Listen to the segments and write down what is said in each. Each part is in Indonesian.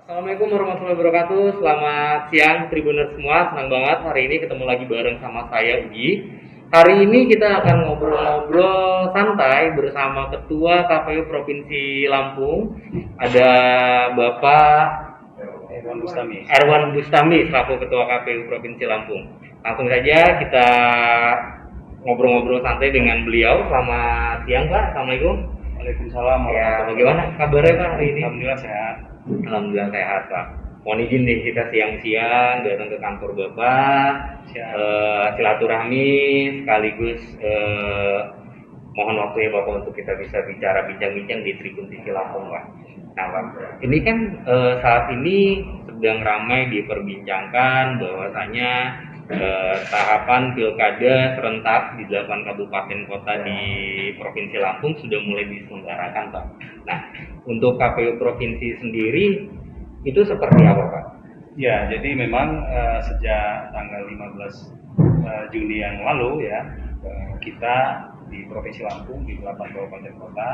Assalamualaikum warahmatullahi wabarakatuh. Selamat siang Tribuners semua. Senang banget hari ini ketemu lagi bareng sama saya Ugi. Hari ini kita akan ngobrol-ngobrol santai bersama Ketua KPU Provinsi Lampung. Ada Bapak Erwan Bustami selaku Ketua KPU Provinsi Lampung. Langsung saja kita ngobrol-ngobrol santai dengan beliau. Selamat siang Pak. Assalamualaikum. Waalaikumsalam. Ya, bagaimana kabarnya Pak hari ini? Alhamdulillah sehat. Alhamdulillah sehat Pak. Mohon izin nih kita siang-siang datang ke kantor Bapak, silaturahmi sekaligus mohon waktunya Bapak untuk kita bisa bicara bincang-bincang di Tribun TV Lampung Pak. Nah Pak, ini kan saat ini sedang ramai diperbincangkan bahwasanya tahapan pilkada serentak di 8 kabupaten kota di Provinsi Lampung sudah mulai diselenggarakan Pak. Nah, untuk KPU Provinsi sendiri itu seperti apa Pak? Ya, jadi memang sejak tanggal 15 Juni yang lalu ya, kita di Provinsi Lampung di 8 kabupaten kota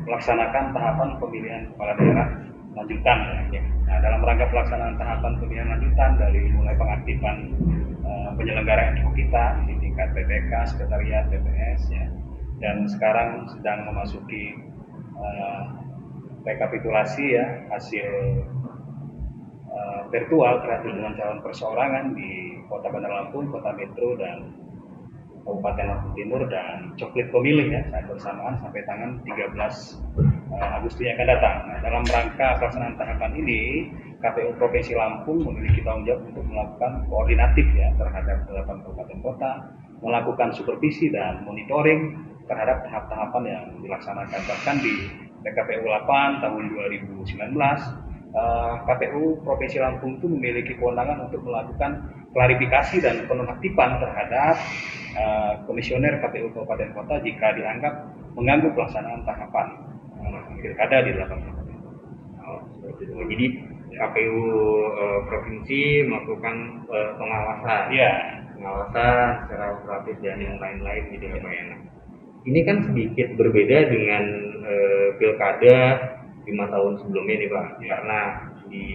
melaksanakan tahapan pemilihan kepala daerah lanjutan ya. Nah, dalam rangka pelaksanaan tahapan pemilihan lanjutan dari mulai pengaktifan penyelenggara NU kita di tingkat PPK, sekretariat, TPS ya, dan sekarang sedang memasuki rekapitulasi ya hasil virtual terhadap dengan calon perseorangan di Kota Bandar Lampung, Kota Metro dan Kabupaten Lampung Timur dan coklit pemilih ya saat bersamaan sampai tanggal 13 Agustus yang akan datang. Nah, dalam rangka pelaksanaan tahapan ini, KPU Provinsi Lampung memiliki tanggung jawab untuk melakukan koordinatif ya terhadap 8 kabupaten kota, melakukan supervisi dan monitoring terhadap tahap-tahapan yang dilaksanakan. Bahkan di PKPU 8 tahun 2019, KPU Provinsi Lampung itu memiliki kewenangan untuk melakukan klarifikasi dan penonaktifan terhadap komisioner KPU Kabupaten Kota jika dianggap mengganggu pelaksanaan tahapan pilkada di 8 kabupaten. Jadi KPU Provinsi melakukan pengawasan, pengawasan secara operatif dan yang lain-lain gitu ya Pak. Ini kan sedikit berbeda dengan pilkada 5 tahun sebelumnya nih Pak, karena di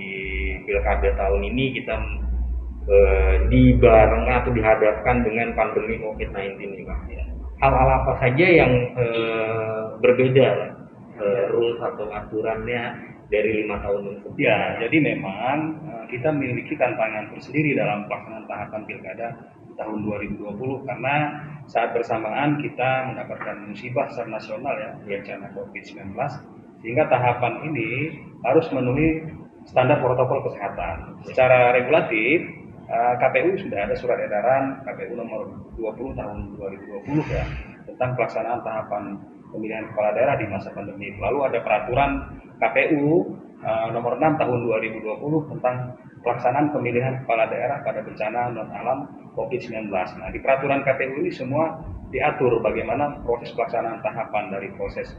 pilkada tahun ini kita dibarengi atau dihadapkan dengan pandemi COVID-19 nih Pak. Hal-hal apa saja yang berbeda rules atau aturannya dari 5 tahun sebelumnya? Ya, jadi memang kita memiliki tantangan tersendiri dalam pelaksanaan tahapan pilkada tahun 2020 karena saat bersamaan kita mendapatkan musibah secara nasional ya, bencana COVID-19, sehingga tahapan ini harus memenuhi standar protokol kesehatan. Secara regulatif, KPU sudah ada surat edaran KPU nomor 20 tahun 2020 ya, tentang pelaksanaan tahapan pemilihan kepala daerah di masa pandemi. Lalu ada peraturan KPU nomor 6 tahun 2020 tentang pelaksanaan pemilihan kepala daerah pada bencana non alam COVID-19. Nah, di peraturan KPU ini semua diatur bagaimana proses pelaksanaan tahapan dari proses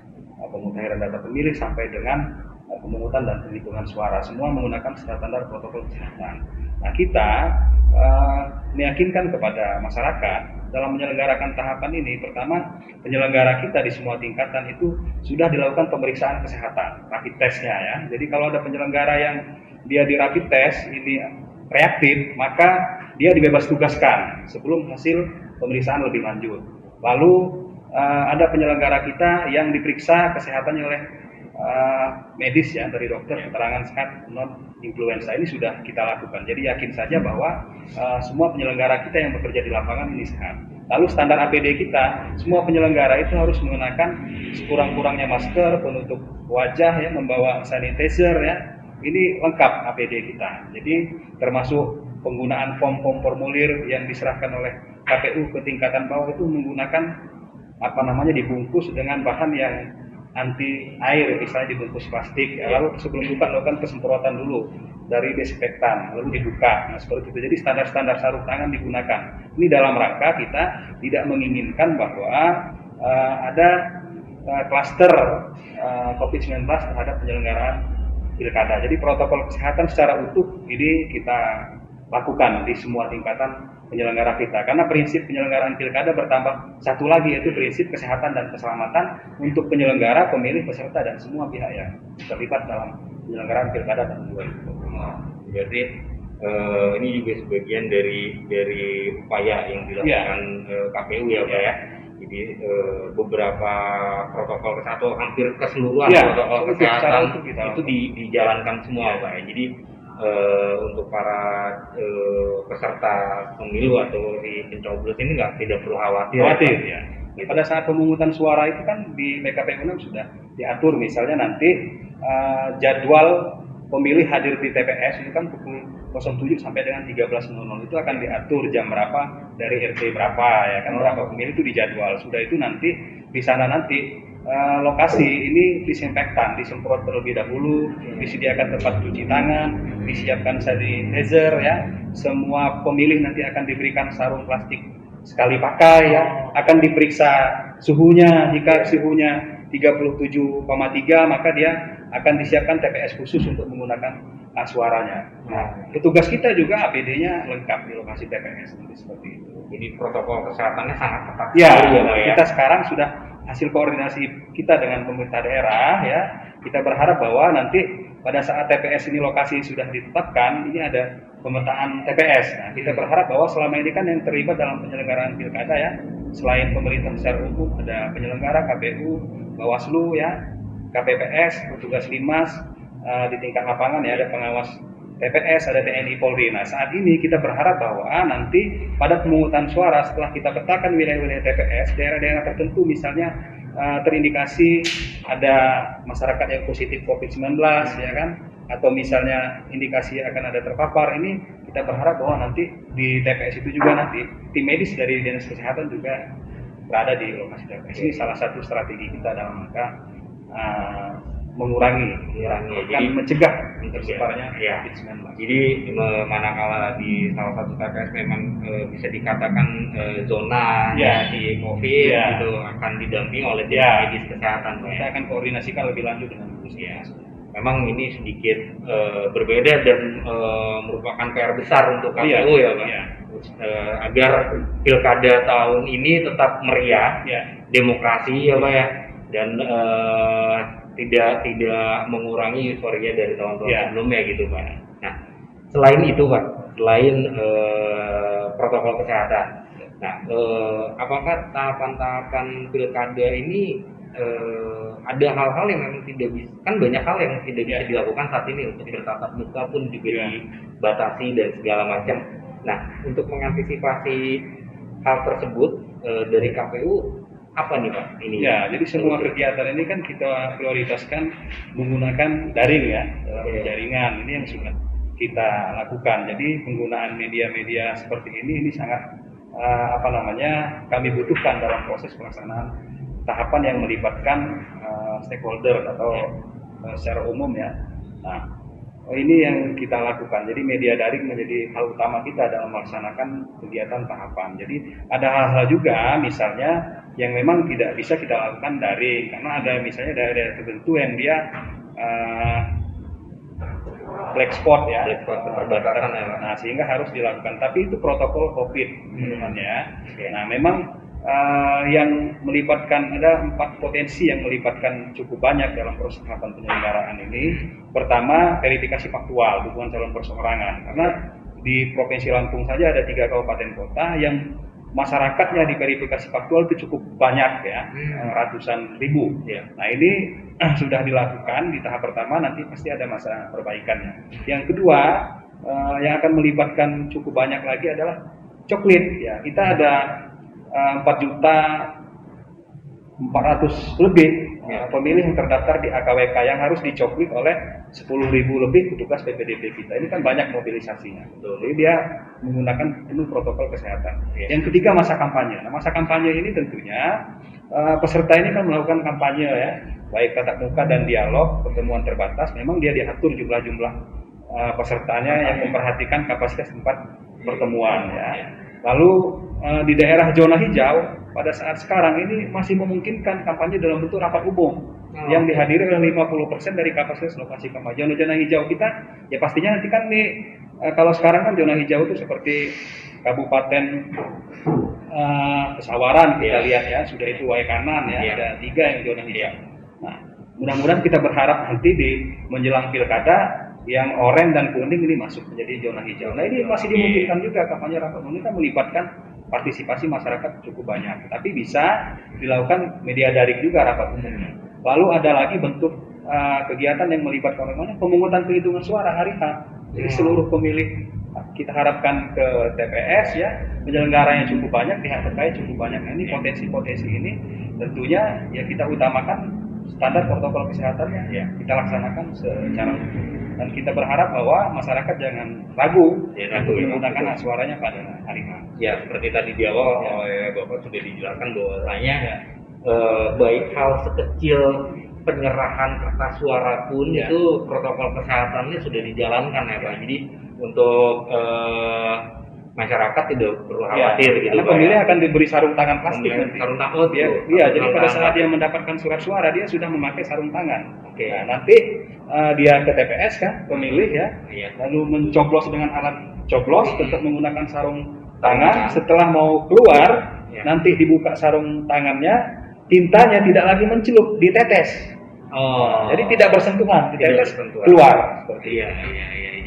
pemutahiran data pemilih sampai dengan pemungutan dan penghitungan suara, semua menggunakan standar protokol kesehatan. Nah, kita meyakinkan kepada masyarakat dalam menyelenggarakan tahapan ini. Pertama, penyelenggara kita di semua tingkatan itu sudah dilakukan pemeriksaan kesehatan, rapid testnya ya. Jadi kalau ada penyelenggara yang dia di rapid test ini reaktif, maka dia dibebas tugaskan sebelum hasil pemeriksaan lebih lanjut. Lalu ada penyelenggara kita yang diperiksa kesehatannya oleh medis ya, dari dokter, keterangan sehat non influenza, ini sudah kita lakukan. Jadi yakin saja bahwa semua penyelenggara kita yang bekerja di lapangan ini sehat. Lalu standar APD kita, semua penyelenggara itu harus menggunakan sekurang-kurangnya masker, penutup wajah ya, membawa sanitizer ya. Ini lengkap APD kita. Jadi termasuk penggunaan form-form formulir yang diserahkan oleh KPU ke tingkatan bawah itu menggunakan dibungkus dengan bahan yang anti air, misalnya dibungkus plastik ya. Lalu sebelum buka lakukan kesemprotan dulu dari desinfektan, lalu dibuka. Nah, seperti itu. Jadi standar-standar sarung tangan digunakan. Ini dalam rangka kita tidak menginginkan bahwa ada klaster COVID-19 terhadap penyelenggaraan pilkada. Jadi protokol kesehatan secara utuh ini kita lakukan di semua tingkatan penyelenggara kita, karena prinsip penyelenggaraan pilkada bertambah satu lagi, yaitu prinsip kesehatan dan keselamatan untuk penyelenggara, pemilih, peserta dan semua pihak yang terlibat dalam penyelenggaraan pilkada tahun 2020. Berarti ini juga sebagian dari upaya yang dilakukan KPU ya Pak ya. Jadi beberapa protokol kesehatan, hampir keseluruhan protokol kesehatan itu dijalankan semua Pak ya. Jadi untuk para peserta pemilu atau di pencoblos ini tidak perlu khawatir ya. Gitu. Pada saat pemungutan suara itu kan di PKPU 6 sudah diatur, misalnya nanti jadwal pemilih hadir di TPS itu kan pukul 07 sampai dengan 13.00 itu akan diatur jam berapa dari RT berapa ya kan, berapa pemilih itu dijadwal. Sudah itu nanti di sana nanti lokasi ini disinfektan, disemprot terlebih dahulu, disediakan tempat cuci tangan, disiapkan sanitizer ya. Semua pemilih nanti akan diberikan sarung plastik sekali pakai ya, akan diperiksa suhunya. Jika suhunya 37,3 maka dia akan disiapkan TPS khusus untuk menggunakan suaranya. Nah, petugas kita juga APD-nya lengkap di lokasi TPS seperti itu. Jadi protokol kesehatannya sangat ketat. Ya, kita sekarang sudah hasil koordinasi kita dengan pemerintah daerah ya. Kita berharap bahwa nanti pada saat TPS ini lokasi sudah ditetapkan, ini ada pemetaan TPS. Nah, kita berharap bahwa selama ini kan yang terlibat dalam penyelenggaraan pilkada ya, selain pemerintah secara umum ada penyelenggara KPU, Bawaslu ya, KPPS, petugas Limas di tingkat lapangan ya, ada pengawas TPS, ada TNI Polri. Nah, saat ini kita berharap bahwa nanti pada pemungutan suara setelah kita petakan wilayah-wilayah TPS, daerah-daerah tertentu misalnya terindikasi ada masyarakat yang positif COVID-19 ya kan, atau misalnya indikasi akan ada terpapar, ini kita berharap bahwa nanti di TPS itu juga nanti tim medis dari Dinas Kesehatan juga berada di lokasi TPS. Ini salah satu strategi kita dalam rangka mengurangi jadi mencegah tersebarnya COVID-19. Jadi manakala di salah satu TPS memang bisa dikatakan zona di COVID itu akan didampingi oleh tim medis kesehatan. Kita akan koordinasikan lebih lanjut dengan puskesmas. Memang ini sedikit berbeda dan merupakan PR besar untuk KPU ya Pak. Agar pilkada tahun ini tetap meriah, demokrasi ya Pak ya, dan tidak mengurangi euforia dari tahun-tahun sebelumnya gitu Pak. Nah, selain itu Pak, selain protokol kesehatan, nah apakah tahapan-tahapan pilkada ini ada hal-hal yang memang tidak bisa, kan banyak hal yang tidak bisa dilakukan saat ini untuk bertatap muka pun juga dibatasi dan segala macam. Nah, untuk mengantisipasi hal tersebut dari KPU apa nih Pak? Ini jadi semua kegiatan ini kan kita prioritaskan menggunakan daring ya, dalam jaringan. Ini yang sudah kita lakukan. Jadi penggunaan media-media seperti ini sangat kami butuhkan dalam proses pelaksanaan tahapan yang melibatkan stakeholder atau secara umum ya. Nah, ini yang kita lakukan. Jadi media daring menjadi hal utama kita dalam melaksanakan kegiatan tahapan. Jadi ada hal-hal juga misalnya yang memang tidak bisa kita lakukan daring karena ada misalnya daerah tertentu yang dia black spot ya, perbatasan ya. Nah, sehingga harus dilakukan. Tapi itu protokol COVID ya. Nah, memang yang melibatkan ada 4 potensi yang melibatkan cukup banyak dalam proses tahapan penyelenggaraan ini. Pertama, verifikasi faktual dukungan calon perseorangan, karena di Provinsi Lampung saja ada 3 kabupaten kota yang masyarakatnya di verifikasi faktual itu cukup banyak ya, ratusan ribu. Nah, ini sudah dilakukan di tahap pertama, nanti pasti ada masa perbaikannya. Yang kedua, yang akan melibatkan cukup banyak lagi adalah coklit ya. Kita ada 4.400.000 lebih pemilih yang terdaftar di AKWK yang harus dicoklit oleh 10.000 lebih petugas PPDB kita. Ini kan banyak mobilisasinya. Jadi dia menggunakan penuh protokol kesehatan. Yang ketiga, masa kampanye. Nah, masa kampanye ini tentunya peserta ini kan melakukan kampanye ya, baik tatap muka dan dialog, pertemuan terbatas. Memang dia diatur jumlah-jumlah pesertanya yang memperhatikan kapasitas tempat pertemuan ya. Lalu di daerah zona hijau pada saat sekarang ini masih memungkinkan kampanye dalam bentuk rapat umum yang dihadiri oleh 50% dari kapasitas lokasi kampanye. Zona hijau kita ya pastinya nanti kan nih kalau sekarang kan zona hijau itu seperti Kabupaten Pesawaran kita lihat ya, sudah itu Waikanan ya, ada 3 yang zona hijau. Nah, Mudah-mudahan kita berharap nanti di menjelang pilkada yang oranye dan kuning ini masuk menjadi zona hijau. Nah ini masih dimungkinkan juga kampanye rapat umum kita melibatkan partisipasi masyarakat cukup banyak. Tapi bisa dilakukan media daring juga rapat umumnya. Lalu ada lagi bentuk kegiatan yang melibatkan orang banyak, pemungutan penghitungan suara hari H. Jadi seluruh pemilih kita harapkan ke TPS ya, penyelenggaranya cukup banyak, pihak terkait cukup banyak. Nah, ini potensi-potensi ini tentunya ya kita utamakan standar protokol kesehatannya ya kita laksanakan secara utuh. Dan kita berharap bahwa masyarakat jangan ragu untuk menggunakan hak suaranya pada hari H. Ya, seperti tadi di awal oleh Bapak sudah dijelaskan bahwasanya baik hal sekecil penyerahan kertas suara pun itu protokol kesehatannya sudah dijalankan ya Pak. Jadi untuk masyarakat tidak perlu khawatir gitu. Karena pemilih akan diberi sarung tangan plastik nanti. Sarung tangan jadi pada saat dia mendapatkan surat suara dia sudah memakai sarung tangan. Nah, nanti dia ke TPS kan, pemilih lalu mencoblos dengan alat coblos, tetap menggunakan sarung tangan. Setelah mau keluar, nanti dibuka sarung tangannya, tintanya tidak lagi mencelup, ditetes. Jadi tidak bersentuhan, ditetes keluar. Seperti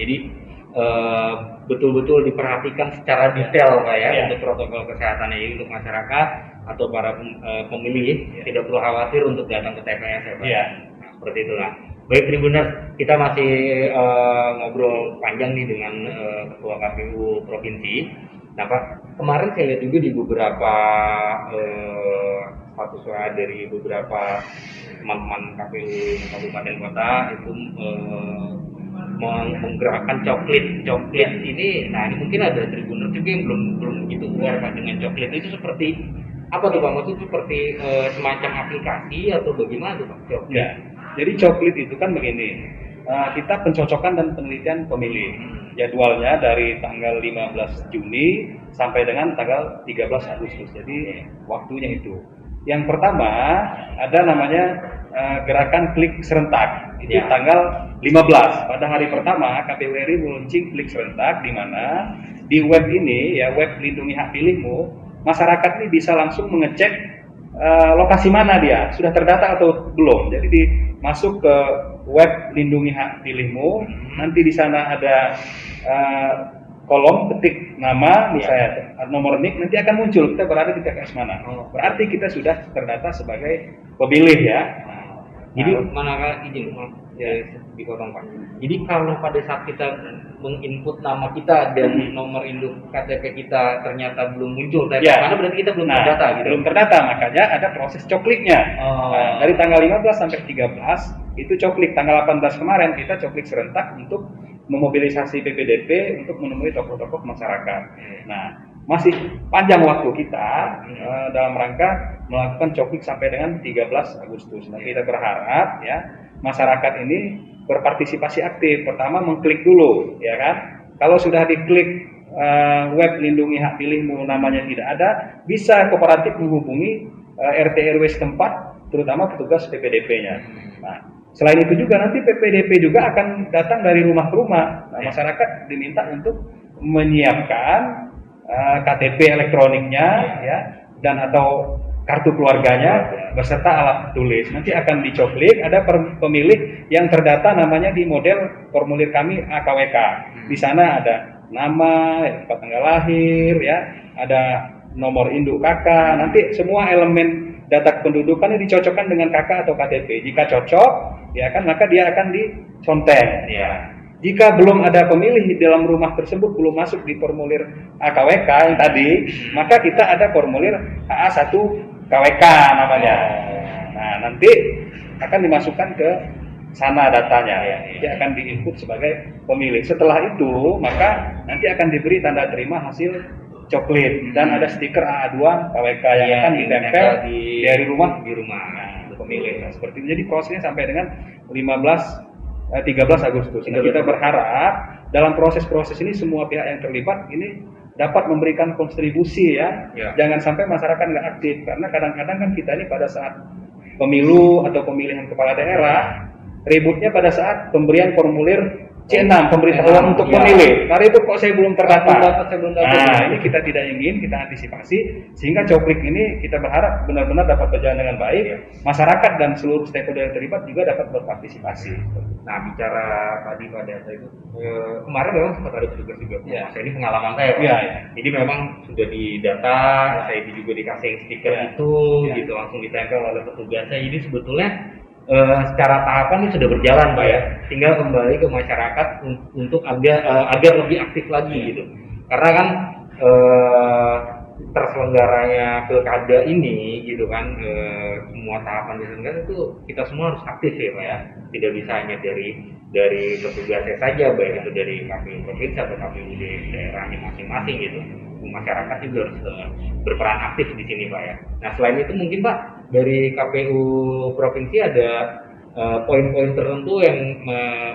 Jadi betul-betul diperhatikan secara detail Pak ya untuk protokol kesehatannya ini untuk masyarakat atau para pemilih tidak perlu khawatir untuk datang ke TPS ya Pak. Nah, seperti itulah. Baik Tribuners, kita masih ngobrol panjang nih dengan Ketua KPU Provinsi. Nah Pak, kemarin saya lihat juga di beberapa status suara dari beberapa teman-teman KPU kabupaten kota itu menggerakkan coklit ini. Nah ini mungkin ada Tribuner juga yang belum begitu aware Pak dengan coklit itu seperti apa tuh Pak? Maksudnya seperti semacam aplikasi atau bagaimana tuh Pak? Ya, jadi coklit itu kan begini, kita pencocokan dan penelitian pemilih. Jadwalnya dari tanggal 15 Juni sampai dengan tanggal 13 Agustus. Jadi waktunya itu. Yang pertama ada namanya gerakan klik serentak. Itu tanggal 15. Pada hari pertama KPU RI meluncing klik serentak di mana di web ini web Lindungi Hak Pilihmu, masyarakat ini bisa langsung mengecek lokasi mana dia, sudah terdata atau belum. Jadi masuk ke web Lindungi Hak Pilihmu, nanti di sana ada kolom ketik nama, misalnya nomor NIK, nanti akan muncul kita berada di TPS mana. Berarti kita sudah terdata sebagai pemilih ya. Jadi manakala izin dipotong Pak. Jadi kalau pada saat kita menginput nama kita dan nomor induk KTP kita ternyata belum muncul karena berarti kita belum terdata gitu. Belum terdata, makanya ada proses cokliknya. Nah, dari tanggal 15 sampai 13 itu coklik. Tanggal 18 kemarin kita coklik serentak untuk memobilisasi PPDP untuk menemui tokoh-tokoh masyarakat. Nah, masih panjang waktu kita dalam rangka melakukan coklik sampai dengan 13 Agustus. Nah, kita berharap masyarakat ini berpartisipasi aktif. Pertama mengklik dulu, ya kan? Kalau sudah diklik web Lindungi Hak Pilihmu namanya tidak ada, bisa kooperatif menghubungi RT RW setempat, terutama petugas PPDP-nya. Nah, selain itu juga nanti PPDP juga akan datang dari rumah ke rumah. Nah, masyarakat diminta untuk menyiapkan KTP elektroniknya dan atau kartu keluarganya beserta alat tulis. Nanti akan dicoklik, ada pemilih yang terdata namanya di model formulir kami AKWK. Di sana ada nama, tempat tanggal lahir, ada nomor induk KK. Nanti semua elemen data kependudukan ini dicocokkan dengan KK atau KTP. Jika cocok, maka dia akan dicontek. Jika belum ada pemilih di dalam rumah tersebut belum masuk di formulir AKWK yang tadi, maka kita ada formulir AA1 KWK namanya. Nah, nanti akan dimasukkan ke sana datanya. Dia akan diinput sebagai pemilih. Setelah itu, maka nanti akan diberi tanda terima hasil coklit dan ada stiker AA2 KWK yang akan ditempel dari rumah di rumah pemilih. Nah, seperti itu. Jadi prosesnya sampai dengan 13 Agustus. Nah, kita berharap dalam proses-proses ini semua pihak yang terlibat ini dapat memberikan kontribusi Jangan sampai masyarakat nggak aktif karena kadang-kadang kan kita ini pada saat pemilu atau pemilihan kepala daerah ributnya pada saat pemberian formulir C6 pemberitahuan untuk pemilih. Karena itu kok saya belum terdata. Saya belum dapat. Nah, ini kita tidak ingin, kita antisipasi sehingga coklik ini kita berharap benar-benar dapat berjalan dengan baik. Masyarakat dan seluruh stakeholder yang terlibat juga dapat berpartisipasi. Nah, bicara tadi pada itu kemarin memang sempat ada petugas juga. Ya. Ini pengalaman saya, Pak. Ya. Jadi memang sudah didata, saya juga dikasih stiker itu, gitu langsung ditempel oleh petugasnya. Jadi sebetulnya secara tahapan ini sudah berjalan, Pak ya. Tinggal kembali ke masyarakat untuk agar lebih aktif lagi gitu. Karena kan terselenggaranya pilkada ini gitu kan, semua tahapan diselenggarakan itu kita semua harus aktif ya, Pak ya. Tidak bisa hanya dari petugasnya saja, baik itu dari KPU provinsi atau KPU di daerahnya masing-masing gitu. Masyarakat juga harus berperan aktif di sini, Pak ya. Nah, selain itu mungkin Pak dari KPU provinsi ada poin-poin tertentu yang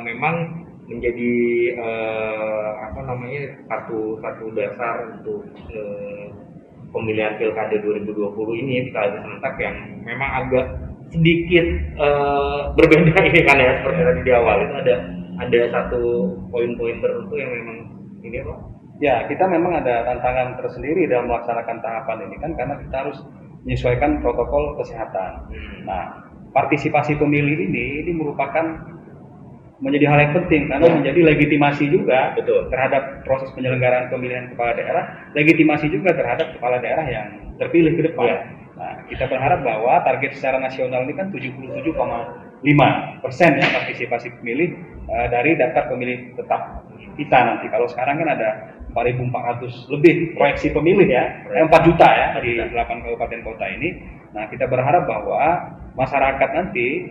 memang menjadi satu dasar untuk pemilihan pilkada 2020 ini pilkada serentak yang memang agak sedikit berbeda ini kan ya, seperti tadi di awal itu ada satu poin-poin tertentu yang memang ini Pak. Ya, kita memang ada tantangan tersendiri dalam melaksanakan tahapan ini kan karena kita harus menyesuaikan protokol kesehatan. Nah, partisipasi pemilih ini merupakan menjadi hal yang penting karena menjadi legitimasi juga terhadap proses penyelenggaraan pemilihan kepala daerah, legitimasi juga terhadap kepala daerah yang terpilih ke depan. Nah, kita berharap bahwa target secara nasional ini kan 77,5% ya partisipasi pemilih dari daftar pemilih tetap kita nanti. Kalau sekarang kan ada 4.400 lebih proyeksi pemilih ya, 4 juta ya di 8 kabupaten kota ini. Nah, kita berharap bahwa masyarakat nanti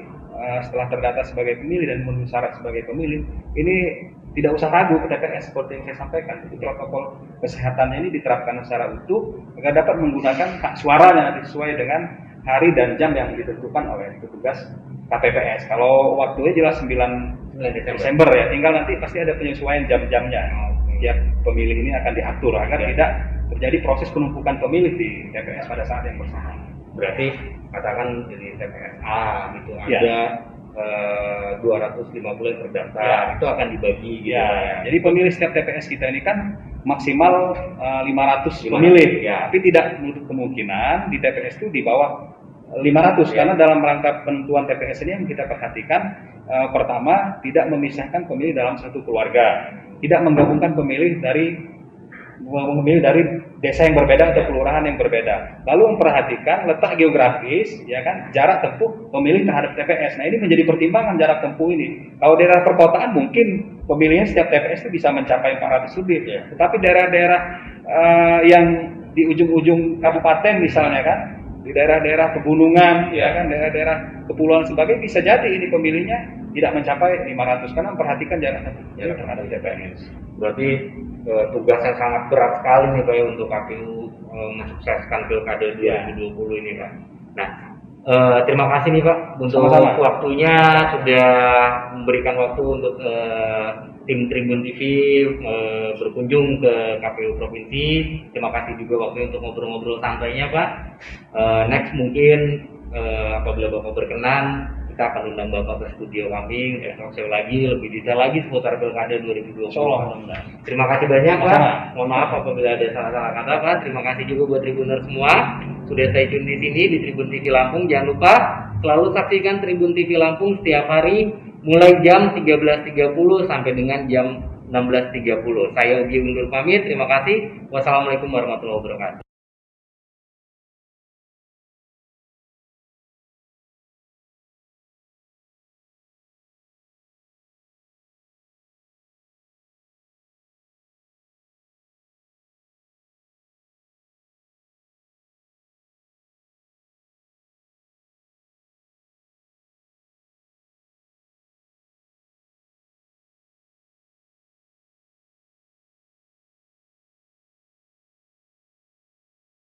setelah terdata sebagai pemilih dan memenuhi syarat sebagai pemilih, ini tidak usah ragu ke TPS seperti yang saya sampaikan. Jadi protokol kesehatannya ini diterapkan secara utuh agar dapat menggunakan hak suaranya sesuai dengan hari dan jam yang ditentukan oleh petugas KPPS. Kalau waktunya jelas 9 Desember ya, tinggal nanti pasti ada penyesuaian jam-jamnya. Tiap pemilih ini akan diatur agar tidak terjadi proses penumpukan pemilih di TPS pada saat yang bersamaan. Berarti katakan di TPS A gitu ada 250 yang terdaftar, itu akan dibagi gitu. Jadi pemilih setiap TPS kita ini kan maksimal 500 pemilih, tapi tidak menutup kemungkinan di TPS itu di bawah 500 karena dalam rangka penentuan TPS ini yang kita perhatikan pertama tidak memisahkan pemilih dalam satu keluarga, tidak menggabungkan pemilih dari desa yang berbeda atau kelurahan yang berbeda. Lalu memperhatikan letak geografis, ya kan, jarak tempuh pemilih terhadap TPS. Nah, ini menjadi pertimbangan jarak tempuh ini. Kalau daerah perkotaan mungkin pemilihnya setiap TPS itu bisa mencapai 400 lebih. Tetapi daerah-daerah yang di ujung-ujung kabupaten misalnya kan, di daerah-daerah pegunungan, ya kan, daerah-daerah kepulauan sebagainya bisa jadi ini pemilihnya tidak mencapai 500 karena memperhatikan jarak terhadap TPS. Berarti tugas yang sangat berat sekali nih Pak untuk KPU mensukseskan pilkada 2020 ini Pak. Nah, terima kasih nih Pak untuk waktunya sudah memberikan waktu untuk tim Tribun TV berkunjung ke KPU Provinsi. Terima kasih juga waktunya untuk ngobrol-ngobrol santainya Pak. Next mungkin apabila Bapak berkenan, kita akan undang Bapak ke studio kami untuk share lagi lebih detail lagi seputar pilkada 2020. Terima kasih banyak Pak. Mohon maaf apabila ada salah-salah kata Pak. Terima kasih juga buat Tribuner semua sudah stay tune di sini di Tribun TV Lampung. Jangan lupa selalu saksikan Tribun TV Lampung setiap hari mulai jam 13.30 sampai dengan jam 16.30. Saya Ugi undur pamit. Terima kasih. Wassalamualaikum warahmatullahi wabarakatuh.